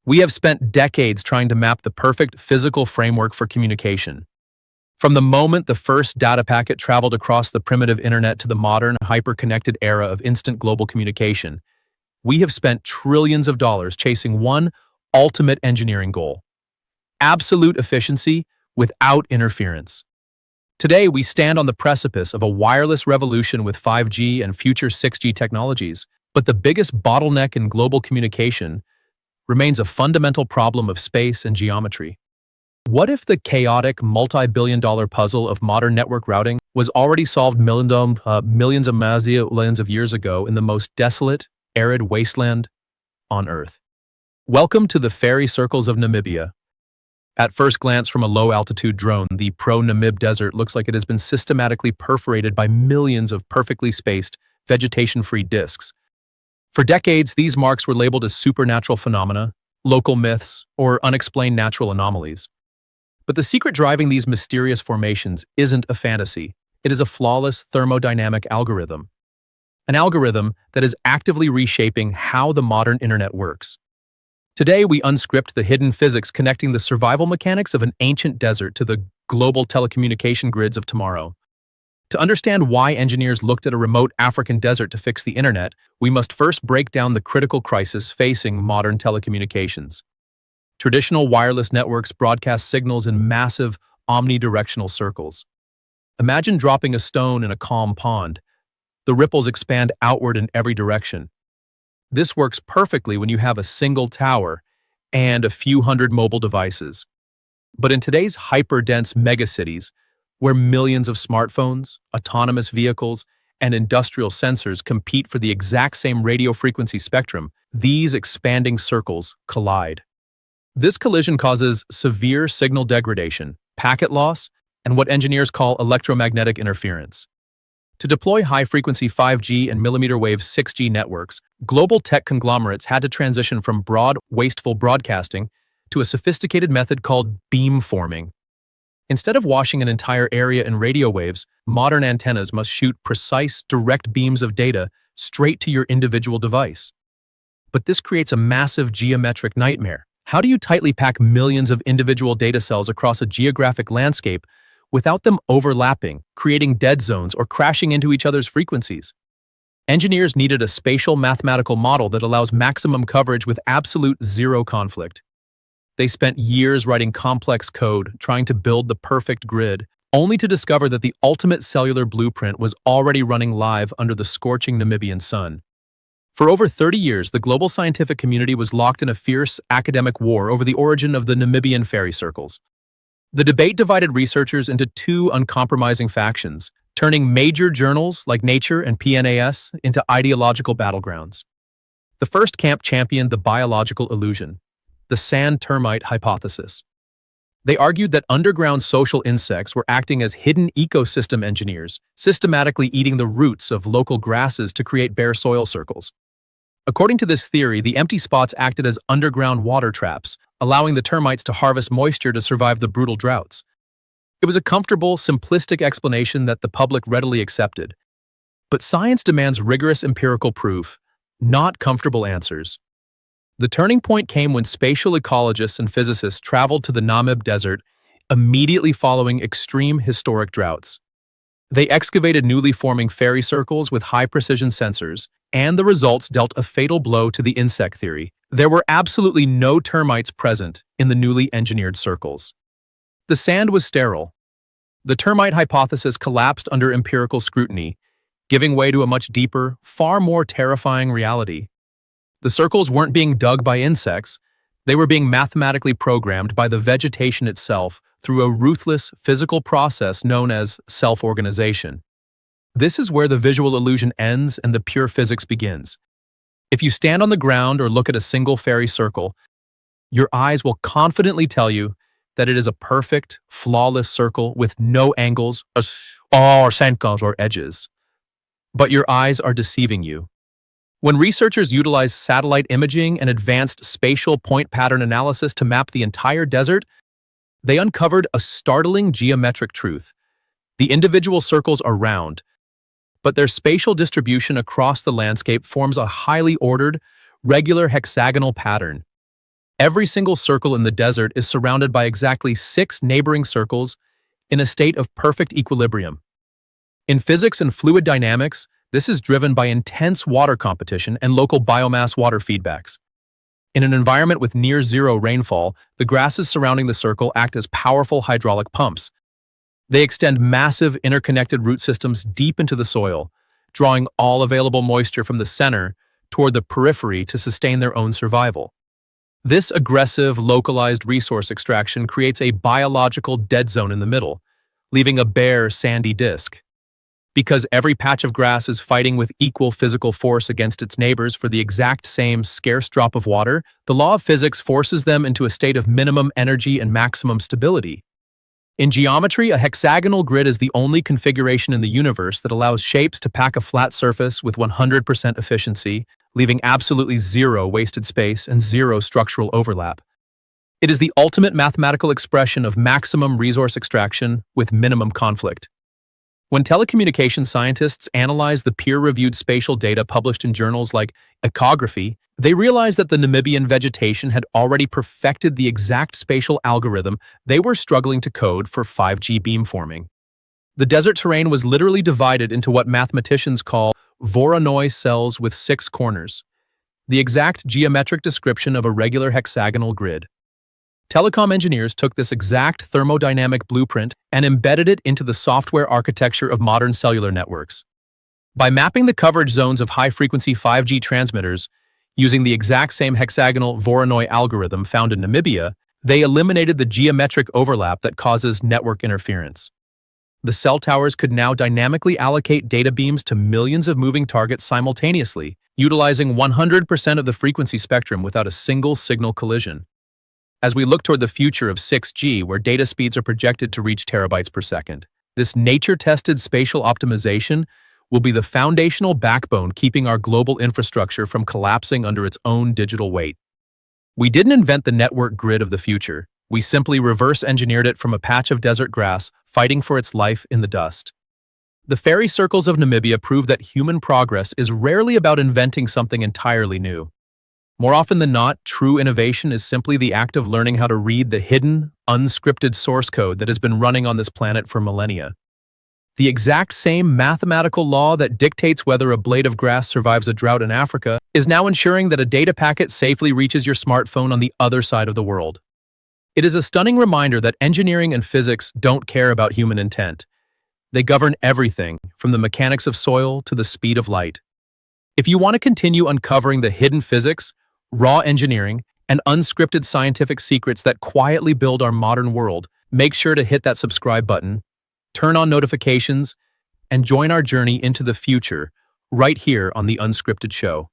We have spent decades trying to map the perfect physical framework for communication. From the moment the first data packet traveled across the primitive internet to the modern, hyper-connected era of instant global communication, we have spent trillions of dollars chasing one ultimate engineering goal: absolute efficiency without interference. Today, we stand on the precipice of a wireless revolution with 5G and future 6G technologies, but the biggest bottleneck in global communication remains a fundamental problem of space and geometry. What if the chaotic, multi-billion-dollar puzzle of modern network routing was already solved millions of years ago in the most desolate, arid wasteland on Earth? Welcome to the fairy circles of Namibia. At first glance from a low-altitude drone, the pro-Namib Desert looks like it has been systematically perforated by millions of perfectly spaced, vegetation-free disks. For decades, these marks were labeled as supernatural phenomena, local myths, or unexplained natural anomalies. But the secret driving these mysterious formations isn't a fantasy. It is a flawless thermodynamic algorithm. An algorithm that is actively reshaping how the modern internet works. Today, we unscript the hidden physics connecting the survival mechanics of an ancient desert to the global telecommunication grids of tomorrow. To understand why engineers looked at a remote African desert to fix the internet, we must first break down the critical crisis facing modern telecommunications. Traditional wireless networks broadcast signals in massive, omnidirectional circles. Imagine dropping a stone in a calm pond. The ripples expand outward in every direction. This works perfectly when you have a single tower and a few hundred mobile devices. But in today's hyper-dense megacities, where millions of smartphones, autonomous vehicles, and industrial sensors compete for the exact same radio frequency spectrum, these expanding circles collide. This collision causes severe signal degradation, packet loss, and what engineers call electromagnetic interference. To deploy high-frequency 5G and millimeter-wave 6G networks, global tech conglomerates had to transition from broad, wasteful broadcasting to a sophisticated method called beamforming. Instead of washing an entire area in radio waves, modern antennas must shoot precise, direct beams of data straight to your individual device. But this creates a massive geometric nightmare. How do you tightly pack millions of individual data cells across a geographic landscape without them overlapping, creating dead zones, or crashing into each other's frequencies? Engineers needed a spatial mathematical model that allows maximum coverage with absolute zero conflict. They spent years writing complex code, trying to build the perfect grid, only to discover that the ultimate cellular blueprint was already running live under the scorching Namibian sun. For over 30 years, the global scientific community was locked in a fierce academic war over the origin of the Namibian fairy circles. The debate divided researchers into two uncompromising factions, turning major journals like Nature and PNAS into ideological battlegrounds. The first camp championed the biological illusion, the sand termite hypothesis. They argued that underground social insects were acting as hidden ecosystem engineers, systematically eating the roots of local grasses to create bare soil circles. According to this theory, the empty spots acted as underground water traps, allowing the termites to harvest moisture to survive the brutal droughts. It was a comfortable, simplistic explanation that the public readily accepted. But science demands rigorous empirical proof, not comfortable answers. The turning point came when spatial ecologists and physicists traveled to the Namib Desert immediately following extreme historic droughts. They excavated newly forming fairy circles with high-precision sensors, and the results dealt a fatal blow to the insect theory. There were absolutely no termites present in the newly engineered circles. The sand was sterile. The termite hypothesis collapsed under empirical scrutiny, giving way to a much deeper, far more terrifying reality. The circles weren't being dug by insects, they were being mathematically programmed by the vegetation itself through a ruthless physical process known as self-organization. This is where the visual illusion ends and the pure physics begins. If you stand on the ground or look at a single fairy circle, your eyes will confidently tell you that it is a perfect, flawless circle with no angles or edges. But your eyes are deceiving you. When researchers utilized satellite imaging and advanced spatial point pattern analysis to map the entire desert, they uncovered a startling geometric truth. The individual circles are round, but their spatial distribution across the landscape forms a highly ordered, regular hexagonal pattern. Every single circle in the desert is surrounded by exactly 6 neighboring circles in a state of perfect equilibrium. In physics and fluid dynamics, this is driven by intense water competition and local biomass water feedbacks. In an environment with near-zero rainfall, the grasses surrounding the circle act as powerful hydraulic pumps. They extend massive interconnected root systems deep into the soil, drawing all available moisture from the center toward the periphery to sustain their own survival. This aggressive, localized resource extraction creates a biological dead zone in the middle, leaving a bare, sandy disk. Because every patch of grass is fighting with equal physical force against its neighbors for the exact same scarce drop of water, the law of physics forces them into a state of minimum energy and maximum stability. In geometry, a hexagonal grid is the only configuration in the universe that allows shapes to pack a flat surface with 100% efficiency, leaving absolutely zero wasted space and zero structural overlap. It is the ultimate mathematical expression of maximum resource extraction with minimum conflict. When telecommunications scientists analyze the peer-reviewed spatial data published in journals like Ecography, they realized that the Namibian vegetation had already perfected the exact spatial algorithm they were struggling to code for 5G beamforming. The desert terrain was literally divided into what mathematicians call Voronoi cells with 6 corners, the exact geometric description of a regular hexagonal grid. Telecom engineers took this exact thermodynamic blueprint and embedded it into the software architecture of modern cellular networks. By mapping the coverage zones of high-frequency 5G transmitters using the exact same hexagonal Voronoi algorithm found in Namibia, they eliminated the geometric overlap that causes network interference. The cell towers could now dynamically allocate data beams to millions of moving targets simultaneously, utilizing 100% of the frequency spectrum without a single signal collision. As we look toward the future of 6G, where data speeds are projected to reach terabytes per second, this nature-tested spatial optimization will be the foundational backbone keeping our global infrastructure from collapsing under its own digital weight. We didn't invent the network grid of the future. We simply reverse-engineered it from a patch of desert grass fighting for its life in the dust. The fairy circles of Namibia prove that human progress is rarely about inventing something entirely new. More often than not, true innovation is simply the act of learning how to read the hidden, unscripted source code that has been running on this planet for millennia. The exact same mathematical law that dictates whether a blade of grass survives a drought in Africa is now ensuring that a data packet safely reaches your smartphone on the other side of the world. It is a stunning reminder that engineering and physics don't care about human intent. They govern everything, from the mechanics of soil to the speed of light. If you want to continue uncovering the hidden physics, raw engineering, and unscripted scientific secrets that quietly build our modern world, make sure to hit that subscribe button, turn on notifications, and join our journey into the future right here on The Unscripted Show.